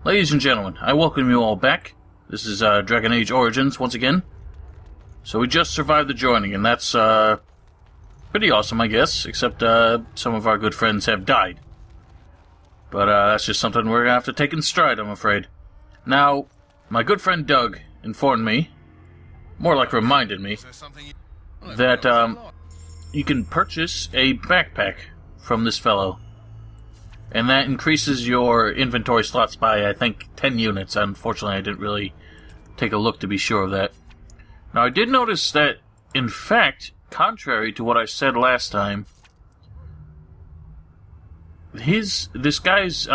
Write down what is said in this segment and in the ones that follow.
Ladies and gentlemen, I welcome you all back. This is Dragon Age Origins once again. So we just survived the joining, and that's pretty awesome, I guess, except some of our good friends have died. But that's just something we're going to have to take in stride, I'm afraid. Now, my good friend Doug informed me, more like reminded me, that you can purchase a backpack from this fellow. And that increases your inventory slots by, I think, 10 units. Unfortunately, I didn't really take a look to be sure of that. Now, I did notice that, in fact, contrary to what I said last time, this guy's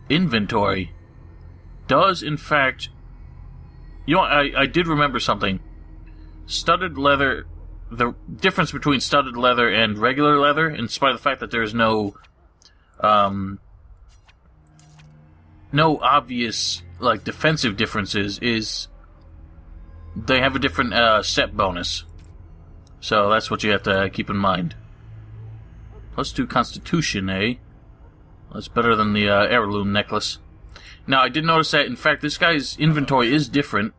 inventory does, in fact... You know, I did remember something. Studded leather... The difference between studded leather and regular leather, in spite of the fact that there's no obvious, like, defensive differences, is they have a different set bonus. So that's what you have to keep in mind. +2 Constitution, eh? That's better than the heirloom necklace. Now, I did notice that, in fact, this guy's inventory is different,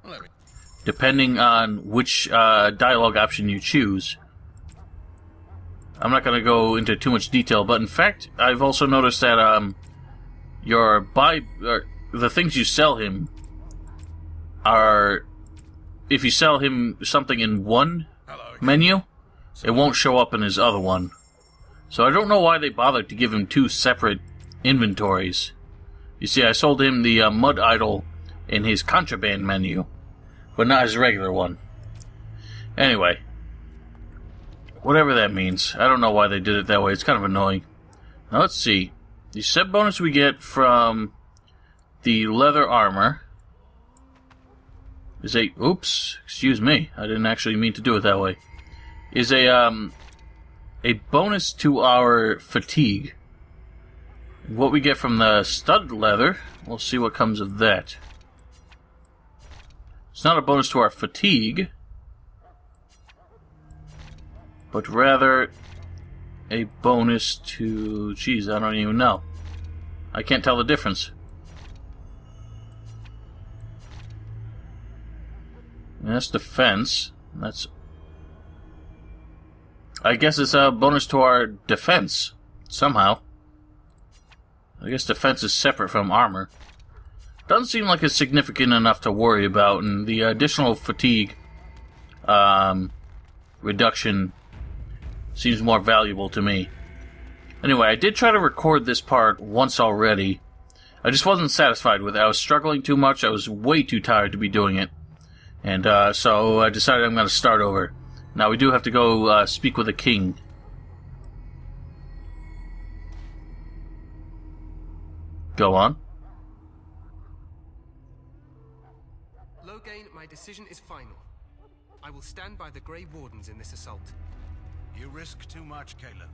depending on which dialogue option you choose. I'm not going to go into too much detail, but in fact, I've also noticed that the things you sell him are, if you sell him something in one menu, it won't show up in his other one. So I don't know why they bothered to give him two separate inventories. You see, I sold him the Mud Idol in his contraband menu, but not his regular one. Anyway, whatever that means. I don't know why they did it that way. It's kind of annoying. Now, let's see. The set bonus we get from the leather armor is a... Oops, excuse me. I didn't actually mean to do it that way. Is a bonus to our fatigue. What we get from the studded leather, we'll see what comes of that. It's not a bonus to our fatigue, but rather a bonus to... Geez, I don't even know. I can't tell the difference. And that's defense. That's... I guess it's a bonus to our defense, somehow. I guess defense is separate from armor. Doesn't seem like it's significant enough to worry about, and the additional fatigue reduction seems more valuable to me. Anyway, I did try to record this part once already. I just wasn't satisfied with it. I was struggling too much. I was way too tired to be doing it. And so I decided I'm going to start over. Now, we do have to go speak with the king. Go on. Loghain, my decision is final. I will stand by the Grey Wardens in this assault. You risk too much, Cailan.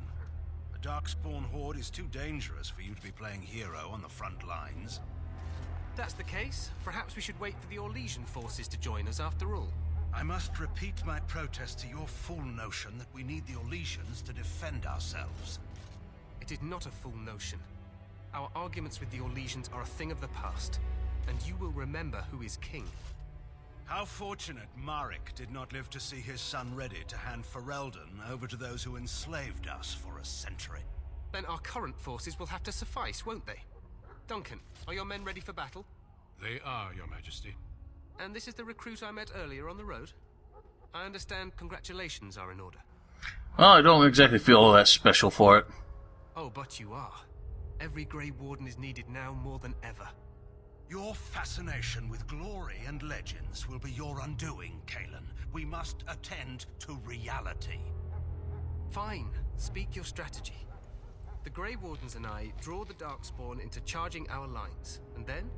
The Darkspawn Horde is too dangerous for you to be playing hero on the front lines. If that's the case, perhaps we should wait for the Orlesian forces to join us after all. I must repeat my protest to your fool notion that we need the Orlesians to defend ourselves. It is not a fool notion. Our arguments with the Orlesians are a thing of the past, and you will remember who is king. How fortunate Marek did not live to see his son ready to hand Ferelden over to those who enslaved us for a century. Then our current forces will have to suffice, won't they? Duncan, are your men ready for battle? They are, Your Majesty. And this is the recruit I met earlier on the road? I understand congratulations are in order. Well, I don't exactly feel all that special for it. Oh, but you are. Every Grey Warden is needed now more than ever. Your fascination with glory and legends will be your undoing, Cailan. We must attend to reality. Fine. Speak your strategy. The Grey Wardens and I draw the Darkspawn into charging our lines, and then?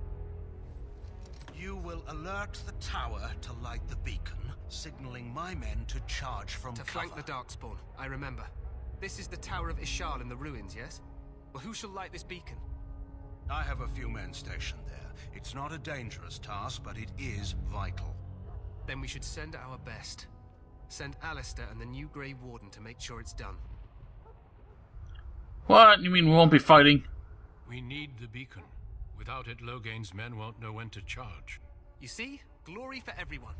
You will alert the tower to light the beacon, signaling my men to charge from cover. To flank the Darkspawn, I remember. This is the Tower of Ishal in the ruins, yes? Well, who shall light this beacon? I have a few men stationed there. It's not a dangerous task, but it is vital. Then we should send our best. Send Alastair and the new Grey Warden to make sure it's done. What? You mean we won't be fighting? We need the beacon. Without it, Logain's men won't know when to charge. You see? Glory for everyone.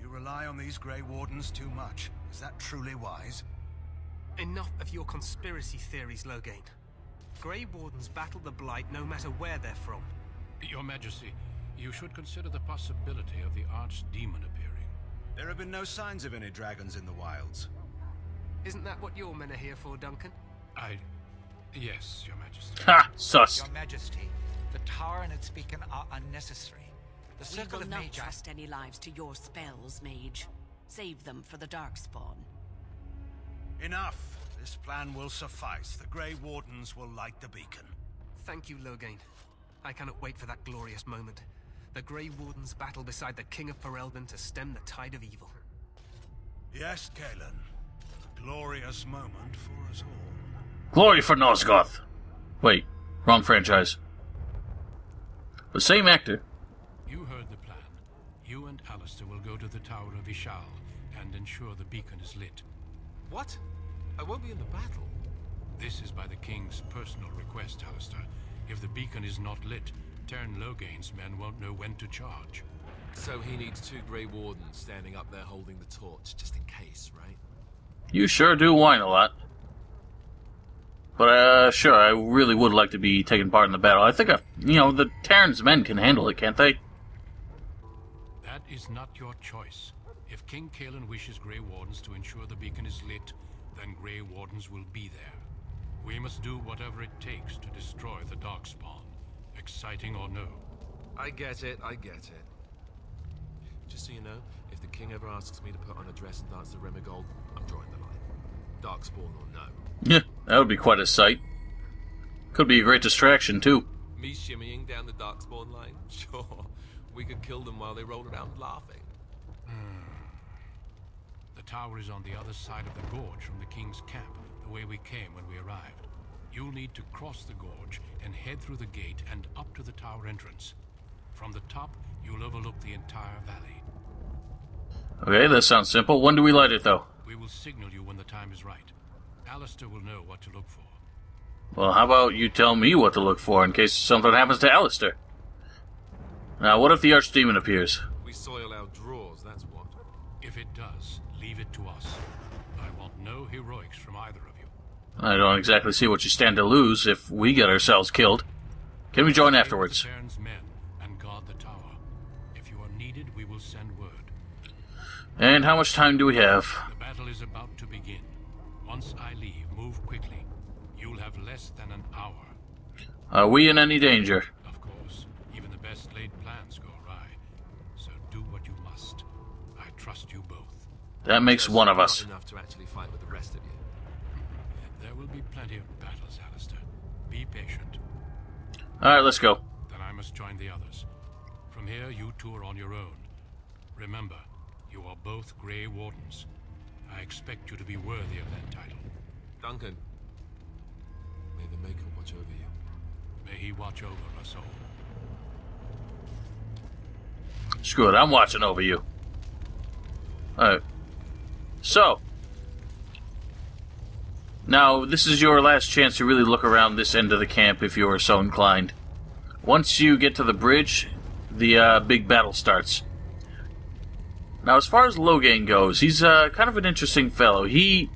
You rely on these Grey Wardens too much. Is that truly wise? Enough of your conspiracy theories, Logain. Grey Wardens battle the Blight no matter where they're from. Your Majesty, you should consider the possibility of the archdemon appearing. There have been no signs of any dragons in the wilds. Isn't that what your men are here for, Duncan? Yes, Your Majesty. Ha! Sus. Your Majesty, the tower and its beacon are unnecessary. The We circle will of not Magi... trust any lives to your spells, Mage. Save them for the Darkspawn. Enough. This plan will suffice. The Grey Wardens will light the beacon. Thank you, Logain. I cannot wait for that glorious moment. The Grey Wardens battle beside the King of Ferelden to stem the tide of evil. Yes, Galen. A glorious moment for us all. Glory for Nosgoth. Wait, wrong franchise. The same actor. You heard the plan. You and Alastair will go to the Tower of Ishal and ensure the beacon is lit. What? I won't be in the battle. This is by the King's personal request, Alastair. If the beacon is not lit, Tern Logain's men won't know when to charge. So he needs 2 Grey Wardens standing up there holding the torch, just in case, right? You sure do whine a lot. But, sure, I really would like to be taking part in the battle. I think, the Terran's men can handle it, can't they? That is not your choice. If King Kalen wishes Grey Wardens to ensure the beacon is lit, then Grey Wardens will be there. We must do whatever it takes to destroy the Darkspawn, exciting or no. I get it. Just so you know, if the King ever asks me to put on a dress and dance to Remigold, I'm drawing the line. Darkspawn or no. Yeah, that would be quite a sight. Could be a great distraction, too. Me shimmying down the Darkspawn line? Sure. We could kill them while they roll around laughing. The tower is on the other side of the gorge from the King's camp, the way we came when we arrived. You'll need to cross the gorge and head through the gate and up to the tower entrance. From the top, you'll overlook the entire valley. Okay, that sounds simple. When do we light it, though? We will signal you when the time is right. Alastair will know what to look for. Well, how about you tell me what to look for in case something happens to Alastair? Now, what if the Archdemon appears? We soil our drawers, that's what. If it does, leave it to us. I want no heroics from either of you. I don't exactly see what you stand to lose if we get ourselves killed. Can we join afterwards? Tern's men and guard the tower. If you are needed, we will send word. And how much time do we have? The battle is about to begin. Once I leave, move quickly. You'll have less than an hour. Are we in any danger? Of course, even the best laid plans go awry. So do what you must. I trust you both. That makes Just one of us. Not enough to actually fight with the rest of you. There will be plenty of battles, Alastair. Be patient. Alright, let's go. Then I must join the others. From here, you two are on your own. Remember, you are both Grey Wardens. I expect you to be worthy of that title. Duncan, may the Maker watch over you. May he watch over us all. Screw it, I'm watching over you. Alright. So. Now, this is your last chance to really look around this end of the camp if you are so inclined. Once you get to the bridge, the big battle starts. Now, as far as Logain goes, he's kind of an interesting fellow. He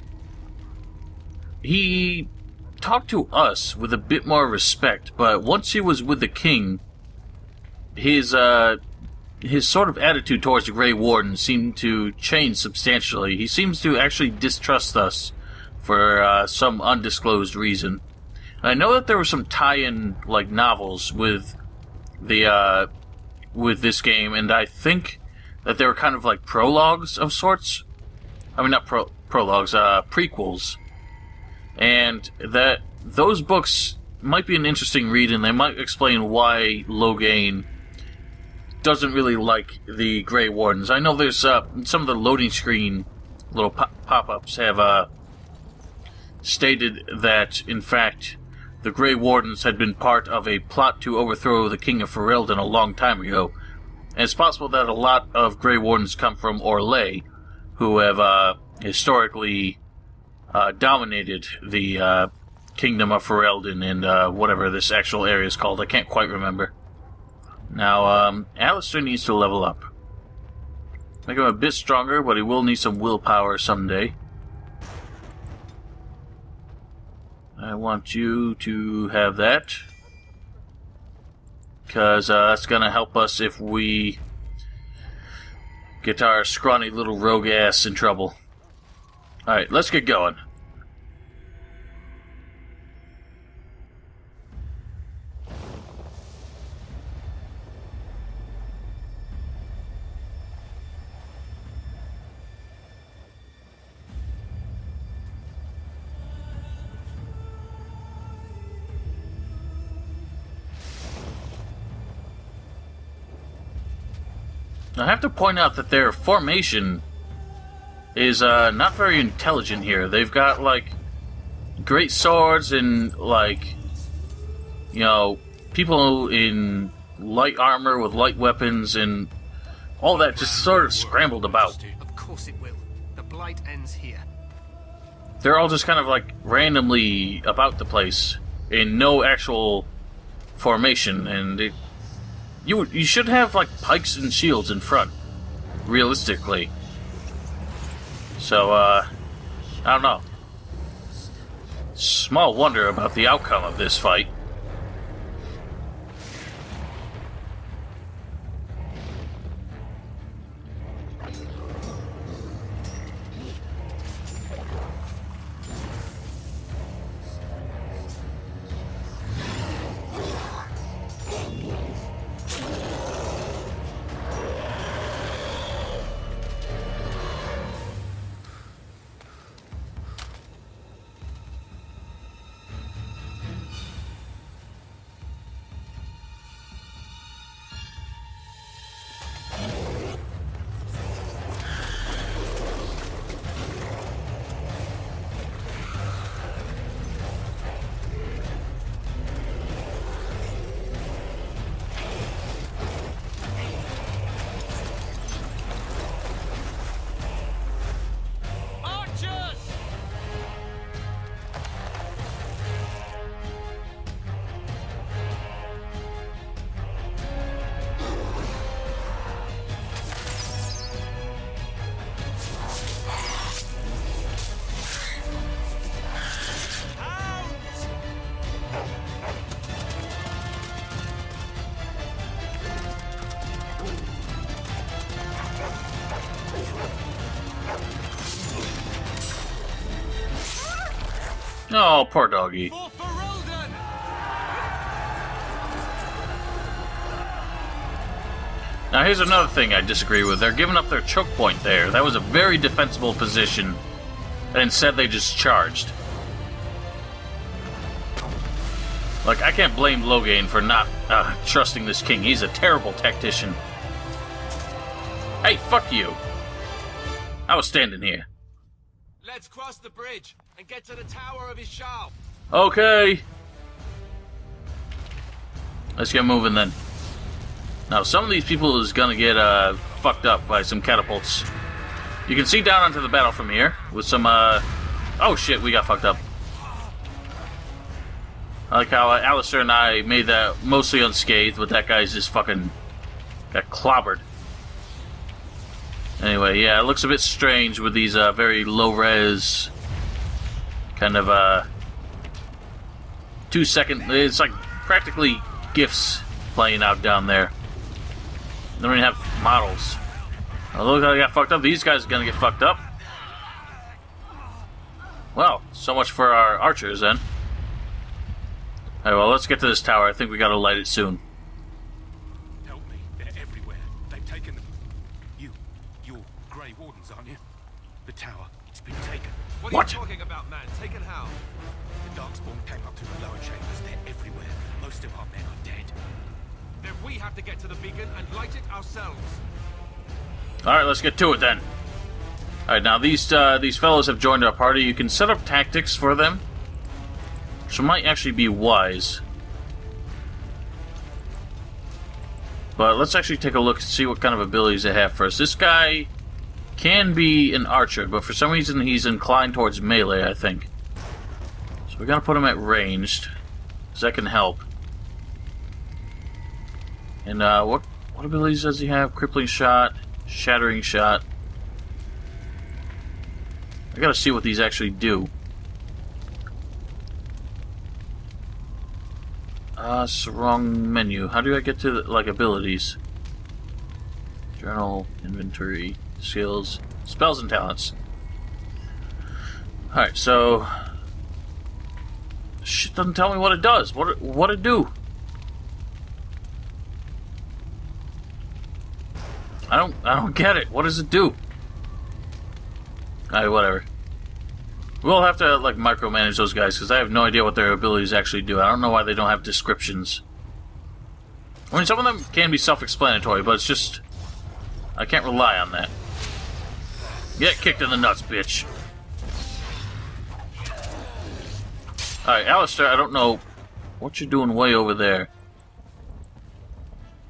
talked to us with a bit more respect, but once he was with the king, his sort of attitude towards the Grey Warden seemed to change substantially. He seems to actually distrust us for some undisclosed reason. I know that there were some tie-in novels with the with this game, and I think that they were kind of like prologues of sorts. I mean, not prologues, prequels. And that those books might be an interesting read, and they might explain why Logain doesn't really like the Grey Wardens. I know there's some of the loading screen little pop-ups have stated that, in fact, the Grey Wardens had been part of a plot to overthrow the King of Ferelden a long time ago. And it's possible that a lot of Grey Wardens come from Orlais, who have historically dominated the Kingdom of Ferelden and whatever this actual area is called. I can't quite remember. Now, Alastair needs to level up. Make him a bit stronger, but he will need some willpower someday. I want you to have that. Because that's going to help us if we get our scrawny little rogue ass in trouble. Alright, let's get going. I have to point out that their formation is not very intelligent here. They've got, like, great swords and, like, you know, people in light armor with light weapons and all that just sort of scrambled about. Of course it will. The blight ends here. They're all just kind of, like, randomly about the place in no actual formation, and you should have, like, pikes and shields in front, realistically. So, I don't know. Small wonder about the outcome of this fight. Oh, poor doggy. Now here's another thing I disagree with. They're giving up their choke point there. That was a very defensible position. And instead they just charged. Like, I can't blame Loghain for not trusting this king. He's a terrible tactician. Hey, fuck you. I was standing here. Let's cross the bridge and get to the Tower of Ishal. Okay. Let's get moving then. Now, some of these people is gonna get fucked up by some catapults. You can see down onto the battle from here with some oh shit, we got fucked up. I like how Alastair and I made that mostly unscathed, but that guy's just fucking got clobbered. Anyway, yeah, it looks a bit strange with these very low-res kind of 2 second. It's like practically GIFs playing out down there. They don't even have models. Oh, look how they got fucked up. These guys are gonna get fucked up. Well, so much for our archers then. Alright, well, let's get to this tower. I think we gotta light it soon. Help me. They're everywhere. They've taken them. You're Grey Wardens, aren't you? The tower. It's been taken. What are you talking about, man? Taken how? The Darkspawn came up through the lower chambers. They're everywhere. Most of our men are dead. Then we have to get to the beacon and light it ourselves. Alright, let's get to it then. Alright, now these fellows have joined our party. You can set up tactics for them, which might actually be wise. But let's actually take a look and see what kind of abilities they have first. This guy can be an archer, but for some reason he's inclined towards melee, I think. So we gotta put him at ranged, because that can help. And what abilities does he have? Crippling shot, shattering shot. I gotta see what these actually do. It's the wrong menu. How do I get to, like, abilities? Journal, inventory, skills, spells and talents. Alright, so... Shit doesn't tell me what it does. What it do? I don't get it. What does it do? Alright, whatever. We'll have to, like, micromanage those guys, because I have no idea what their abilities actually do. I don't know why they don't have descriptions. I mean, some of them can be self-explanatory, but it's just... I can't rely on that. Get kicked in the nuts, bitch. Alright, Alastair, I don't know what you're doing way over there.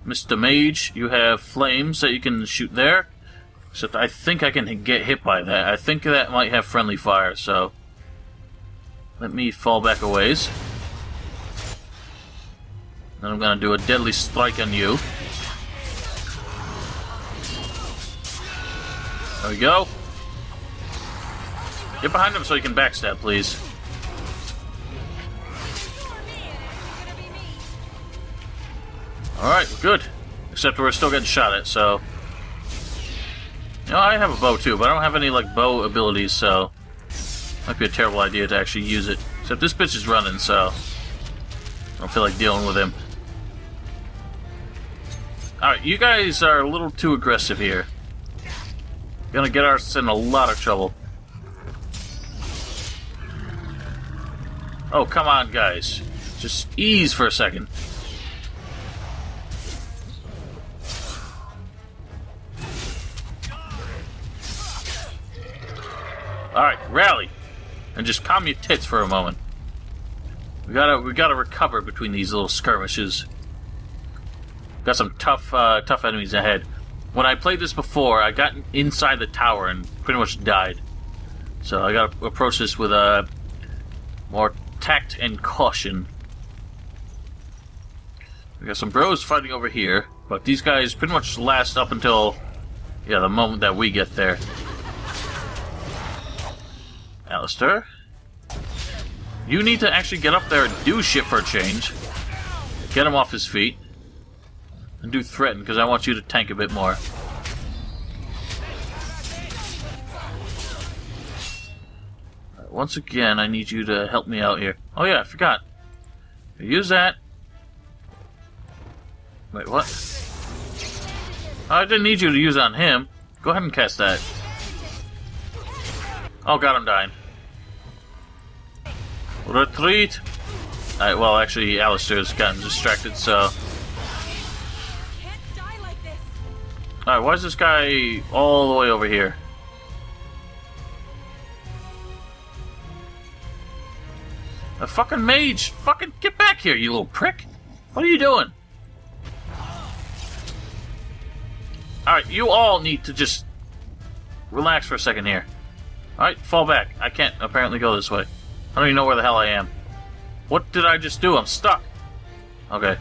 Mr. Mage, you have flames that you can shoot there. Except I think I can get hit by that. I think that might have friendly fire, so... Let me fall back a ways. Then I'm gonna do a deadly strike on you. There we go. Get behind him so he can backstab, please. Alright, we're good. Except we're still getting shot at, so... You know, I have a bow too, but I don't have any, like, bow abilities, so... Might be a terrible idea to actually use it. Except this bitch is running, so... I don't feel like dealing with him. Alright, you guys are a little too aggressive here. Gonna get us in a lot of trouble. Oh, come on, guys. Just ease for a second. Alright, rally. And just calm your tits for a moment. We gotta recover between these little skirmishes. Got some tough enemies ahead. When I played this before, I got inside the tower and pretty much died. So I gotta approach this with more tact and caution. We got some bros fighting over here, but these guys pretty much last up until, yeah, the moment that we get there. Alastair, you need to actually get up there and do shit for a change. Get him off his feet. And do threaten, because I want you to tank a bit more. Right, once again, I need you to help me out here. Oh yeah, I forgot. Use that. Wait, what? Oh, I didn't need you to use it on him. Go ahead and cast that. Oh god, I'm dying. Retreat! Alright, well, actually, Alastair's gotten distracted, so... Alright, why is this guy all the way over here? A fucking mage! Fucking get back here, you little prick! What are you doing? Alright, you all need to just... relax for a second here. Alright, fall back. I can't apparently go this way. I don't even know where the hell I am. What did I just do? I'm stuck! Okay.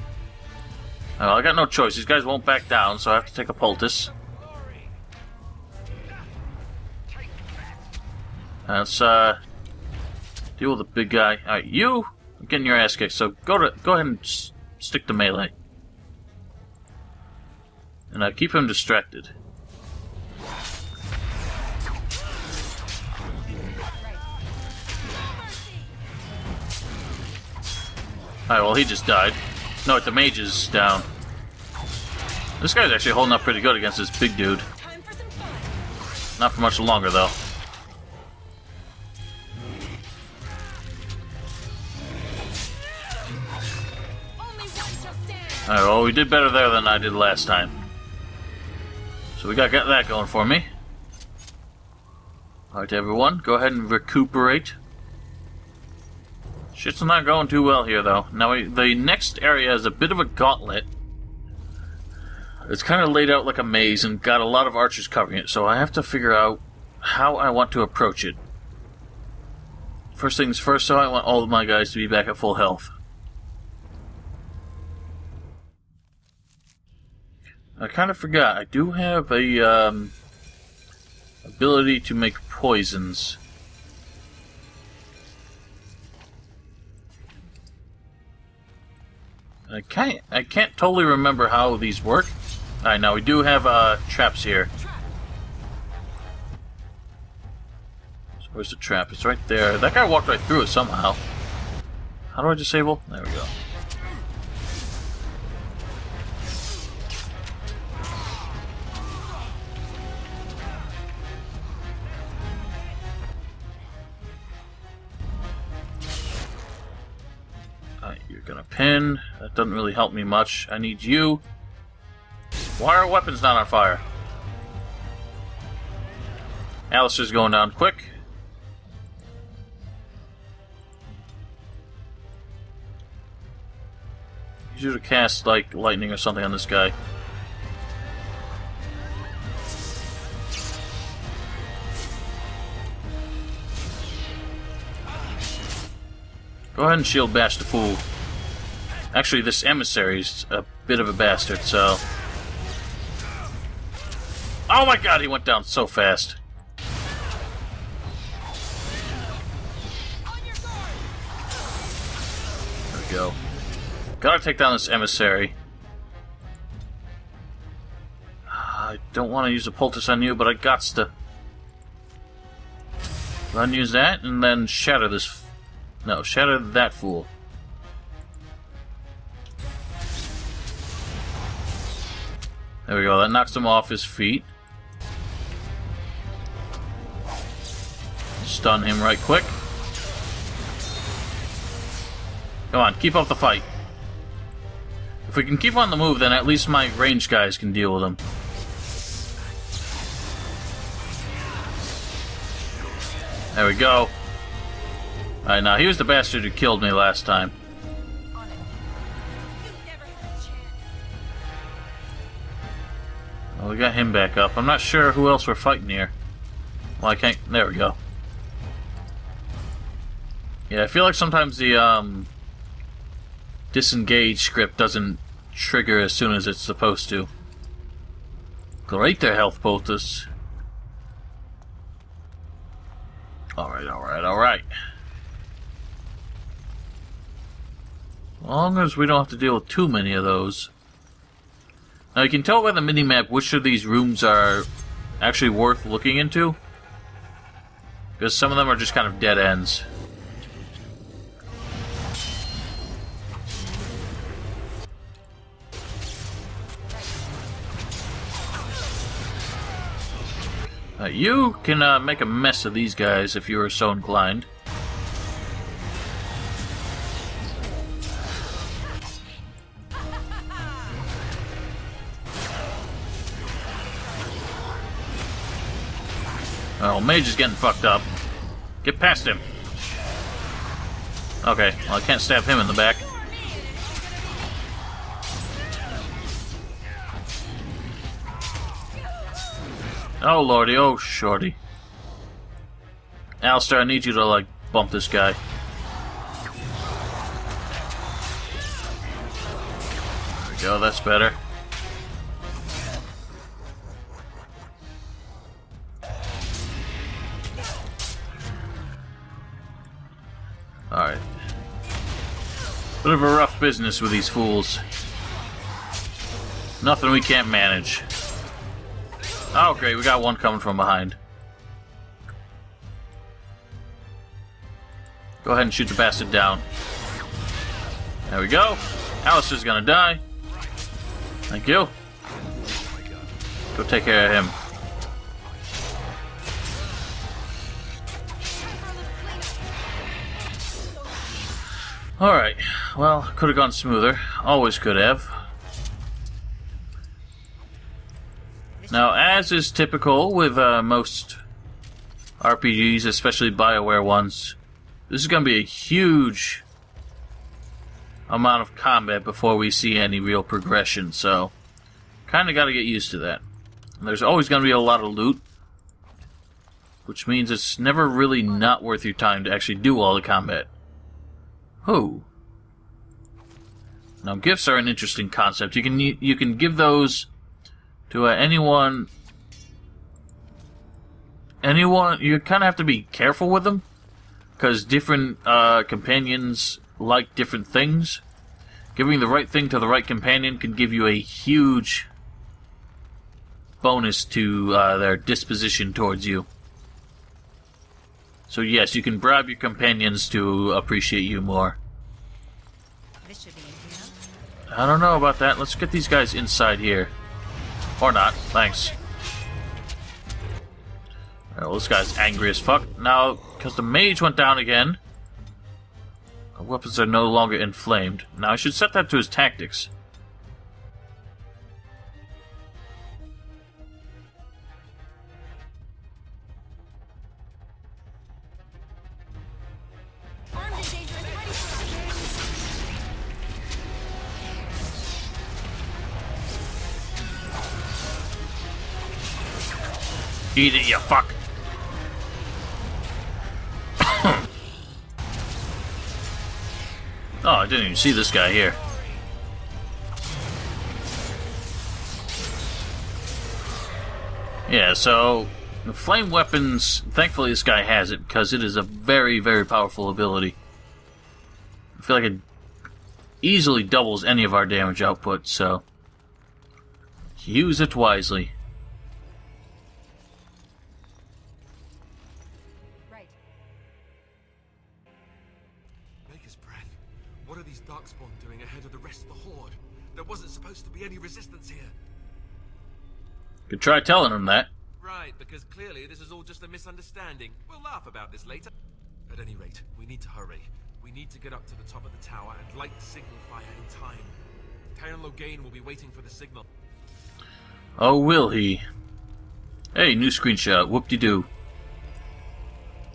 Well, I got no choice. These guys won't back down, so I have to take a poultice. Let's deal with the big guy. Alright, you are getting your ass kicked, so go ahead and stick to melee. And keep him distracted. Alright, well, he just died. No, the mage is down. This guy's actually holding up pretty good against this big dude. Not for much longer, though. Alright, well, we did better there than I did last time. So we got that going for me. Alright, everyone, go ahead and recuperate. Shit's not going too well here, though. Now, the next area is a bit of a gauntlet. It's kind of laid out like a maze and got a lot of archers covering it, so I have to figure out how I want to approach it. first things first, so I want all of my guys to be back at full health. I kind of forgot, I do have a ability to make poisons. I can't totally remember how these work. Alright, now we do have traps here. So where's the trap? It's right there. That guy walked right through it somehow. How do I disable? There we go. You're gonna pin. That doesn't really help me much. I need you. Why are weapons not on fire? Alastair's going down quick. You should have cast, like, lightning or something on this guy. Go ahead and shield bash the fool. Actually, this emissary's a bit of a bastard, so... Oh my god, he went down so fast. There we go. Gotta take down this emissary. I don't want to use a poultice on you, but I gots to... Run, use that, and then shatter this... No, shatter that fool. There we go, that knocks him off his feet. Stun him right quick. Come on, keep up the fight. If we can keep on the move, then at least my ranged guys can deal with him. There we go. Alright, now he was the bastard who killed me last time. Well, we got him back up. I'm not sure who else we're fighting here. Well, I can't... There we go. Yeah, I feel like sometimes the, disengage script doesn't trigger as soon as it's supposed to. Great there, health poultice. Alright, alright, alright. As long as we don't have to deal with too many of those. Now you can tell by the minimap which of these rooms are actually worth looking into. Because some of them are just kind of dead ends. You can make a mess of these guys if you are so inclined. Oh, Mage is getting fucked up. Get past him. Okay, well I can't stab him in the back. Oh lordy, oh shorty. Alastair, I need you to, like, bump this guy. There we go, that's better. Alright. Bit of a rough business with these fools. Nothing we can't manage. Oh, great, we got one coming from behind. Go ahead and shoot the bastard down. There we go. Alastair's gonna die. Thank you. Go take care of him. Alright, well, could have gone smoother. Always could have. Now, as is typical with most RPGs, especially BioWare ones, this is going to be a huge amount of combat before we see any real progression, so kind of got to get used to that. And there's always going to be a lot of loot. which means it's never really not worth your time to actually do all the combat. Oh. Now, gifts are an interesting concept. You can give those to anyone. You kind of have to be careful with them, because different companions like different things. Giving the right thing to the right companion can give you a huge bonus to their disposition towards you. So yes, you can bribe your companions to appreciate you more. This should be easy enough. I don't know about that. Let's get these guys inside here. Or not. Thanks. Alright, well, this guy's angry as fuck. Now, because the mage went down again, our weapons are no longer inflamed. Now, I should set that to his tactics. Armed and dangerous, ready for Eat it, you fuck! Oh, I didn't even see this guy here. Yeah, so the flame weapons, thankfully this guy has it, because it is a very, very powerful ability. I feel like it easily doubles any of our damage output, so use it wisely. Right. Maker's breath. What are these darkspawn doing ahead of the rest of the horde? There wasn't supposed to be any resistance here. Could try telling him that. Right, because clearly this is all just a misunderstanding. We'll laugh about this later. At any rate, we need to hurry. We need to get up to the top of the tower and light the signal fire in time. Tyron Loghain will be waiting for the signal. Oh, will he? Hey, new screenshot. Whoop-de-doo.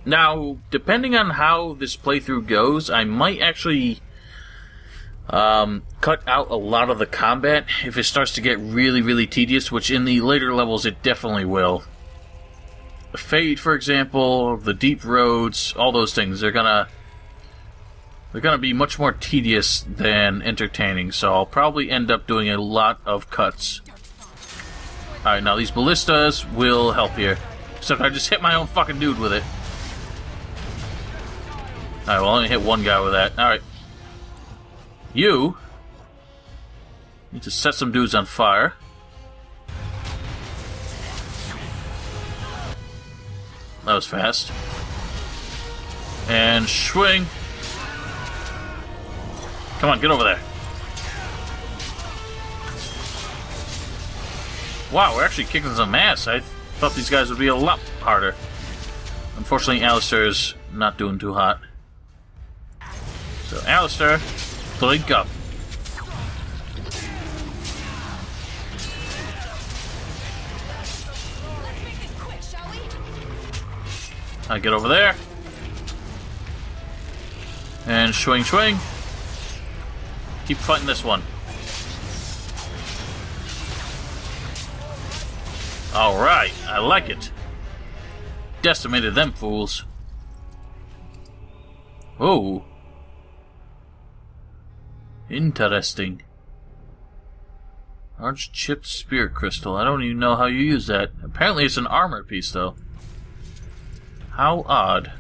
Now, depending on how this playthrough goes, I might actually cut out a lot of the combat if it starts to get really, really tedious, which in the later levels it definitely will. The Fade, for example, the deep roads, all those things, they're gonna be much more tedious than entertaining, so I'll probably end up doing a lot of cuts. Alright, now these ballistas will help here. Except I just hit my own fucking dude with it. Alright, well, I only hit one guy with that. Alright. You need to set some dudes on fire. That was fast. And swing. Come on, get over there. Wow, we're actually kicking some ass. I thought these guys would be a lot harder. Unfortunately, Alastair's not doing too hot. So, Alastair, blink up. Let's make this quick, shall we? I get over there. And swing, swing. Keep fighting this one. Alright, I like it. Decimated them fools. Oh. Interesting. Large chipped spirit crystal. I don't even know how you use that. Apparently it's an armor piece, though. How odd.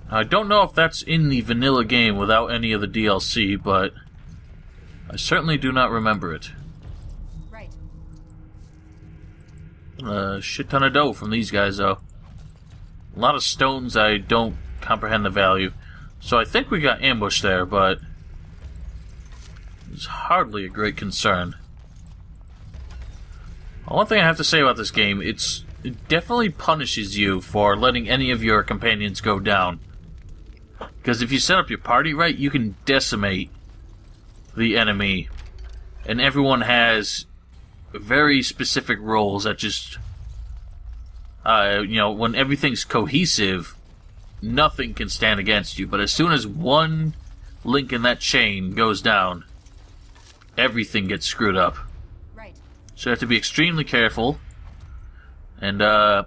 I don't know if that's in the vanilla game without any of the DLC, but I certainly do not remember it. Right. A shit ton of dough from these guys, though. A lot of stones I don't comprehend the value. So I think we got ambushed there, but it's hardly a great concern. One thing I have to say about this game, it definitely punishes you for letting any of your companions go down. Because if you set up your party right, you can decimate the enemy. And everyone has very specific roles that just... when everything's cohesive, nothing can stand against you. But as soon as one link in that chain goes down, everything gets screwed up. Right. So you have to be extremely careful. And, on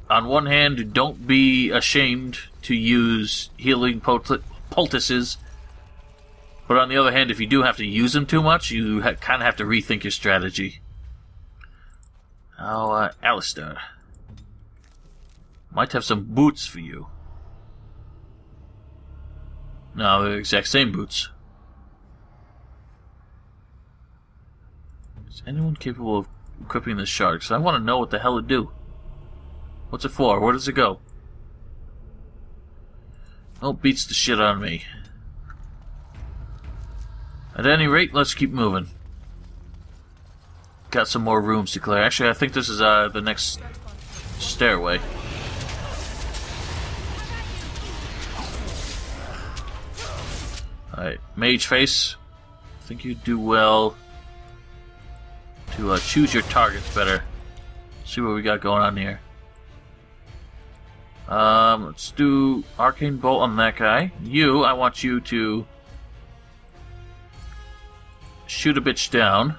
one hand, don't be ashamed to use healing poultices. But on the other hand, if you do have to use them too much, you kind of have to rethink your strategy. Now, Alastair. Might have some boots for you. No, they're the exact same boots. Is anyone capable of equipping this shard? Because I want to know what the hell it do. What's it for? Where does it go? Oh, beats the shit out of me. At any rate, let's keep moving. Got some more rooms to clear. Actually, I think this is the next stairway. Alright, Mage Face. I think you do well to choose your targets better. See what we got going on here. Let's do Arcane Bolt on that guy. You, I want you to shoot a bitch down.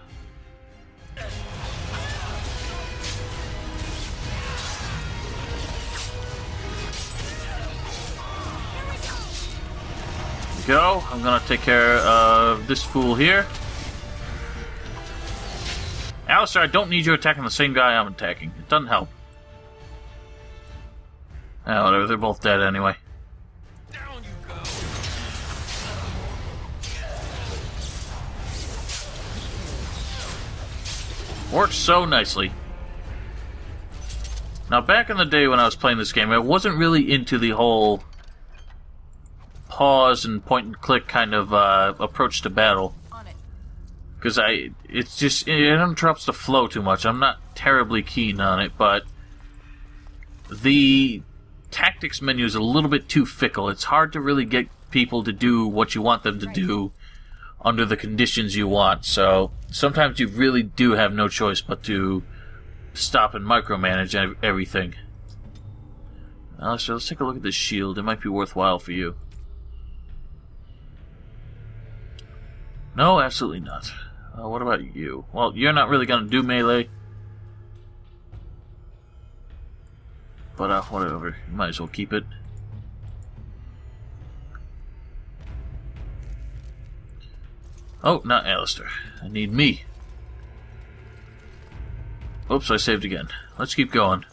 Go. I'm gonna take care of this fool here. Alastair, I don't need you attacking the same guy I'm attacking. It doesn't help. Ah, whatever, they're both dead anyway. Down you go. Works so nicely. Now, back in the day when I was playing this game, I wasn't really into the whole pause and point and click kind of approach to battle, because it interrupts the flow too much. I'm not terribly keen on it, but the tactics menu is a little bit too fickle. It's hard to really get people to do what you want them to do under the conditions you want, so sometimes you really do have no choice but to stop and micromanage everything. Alastair, let's take a look at this shield. It might be worthwhile for you. No, absolutely not. What about you? Well, you're not really going to do melee. But, whatever. You might as well keep it. Oh, not Alastair. I need me. Oops, I saved again. Let's keep going.